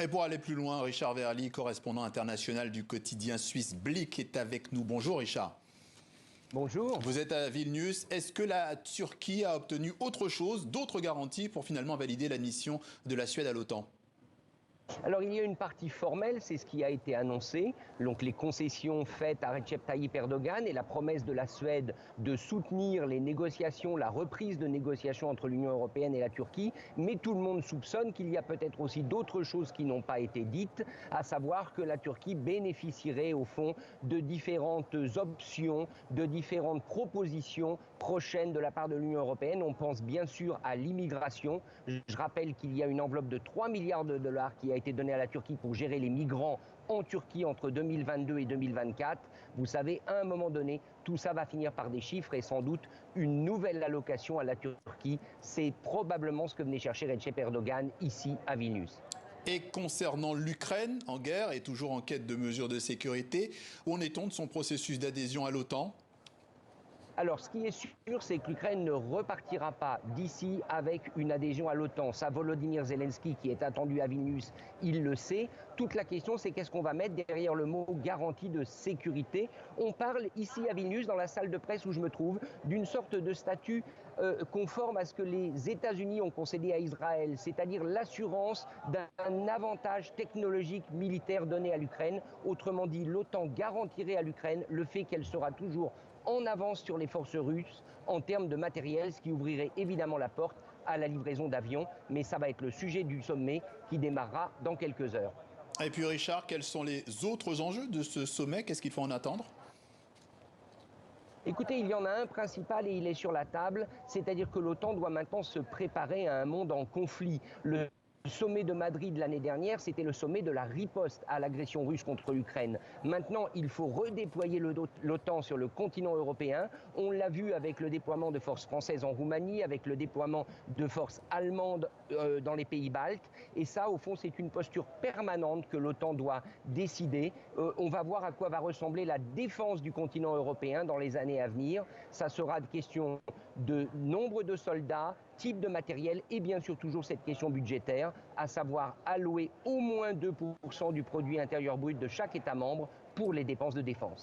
Et pour aller plus loin, Richard Verly, correspondant international du quotidien suisse Blick, est avec nous. Bonjour Richard. Bonjour. Vous êtes à Vilnius. Est-ce que la Turquie a obtenu autre chose, d'autres garanties pour finalement valider l'admission de la Suède à l'OTAN ? Alors il y a une partie formelle, c'est ce qui a été annoncé, donc les concessions faites à Recep Tayyip Erdogan et la promesse de la Suède de soutenir les négociations, la reprise de négociations entre l'Union européenne et la Turquie, mais tout le monde soupçonne qu'il y a peut-être aussi d'autres choses qui n'ont pas été dites, à savoir que la Turquie bénéficierait au fond de différentes options, de différentes propositions prochaines de la part de l'Union européenne. On pense bien sûr à l'immigration. Je rappelle qu'il y a une enveloppe de 3 milliards de dollars qui a été donnée à la Turquie pour gérer les migrants en Turquie entre 2022 et 2024. Vous savez, à un moment donné, tout ça va finir par des chiffres et sans doute une nouvelle allocation à la Turquie. C'est probablement ce que venait chercher Recep Erdogan ici à Vilnius. Et concernant l'Ukraine, en guerre et toujours en quête de mesures de sécurité, où en est-on de son processus d'adhésion à l'OTAN ? Alors, ce qui est sûr, c'est que l'Ukraine ne repartira pas d'ici avec une adhésion à l'OTAN. Ça, Volodymyr Zelensky, qui est attendu à Vilnius, il le sait. Toute la question, c'est qu'est-ce qu'on va mettre derrière le mot garantie de sécurité. On parle ici à Vilnius, dans la salle de presse où je me trouve, d'une sorte de statut conforme à ce que les États-Unis ont concédé à Israël, c'est-à-dire l'assurance d'un avantage technologique militaire donné à l'Ukraine. Autrement dit, l'OTAN garantirait à l'Ukraine le fait qu'elle sera toujours en avance sur les forces russes en termes de matériel, ce qui ouvrirait évidemment la porte à la livraison d'avions. Mais ça va être le sujet du sommet qui démarrera dans quelques heures. Et puis Richard, quels sont les autres enjeux de ce sommet? Qu'est-ce qu'il faut en attendre? Écoutez, il y en a un principal et il est sur la table, c'est-à-dire que l'OTAN doit maintenant se préparer à un monde en conflit. Le sommet de Madrid l'année dernière, c'était le sommet de la riposte à l'agression russe contre l'Ukraine. Maintenant, il faut redéployer l'OTAN sur le continent européen. On l'a vu avec le déploiement de forces françaises en Roumanie, avec le déploiement de forces allemandes dans les pays baltes. Et ça, au fond, c'est une posture permanente que l'OTAN doit décider. On va voir à quoi va ressembler la défense du continent européen dans les années à venir. Ça sera une question de nombre de soldats, type de matériel et bien sûr toujours cette question budgétaire, à savoir allouer au moins 2% du produit intérieur brut de chaque État membre pour les dépenses de défense.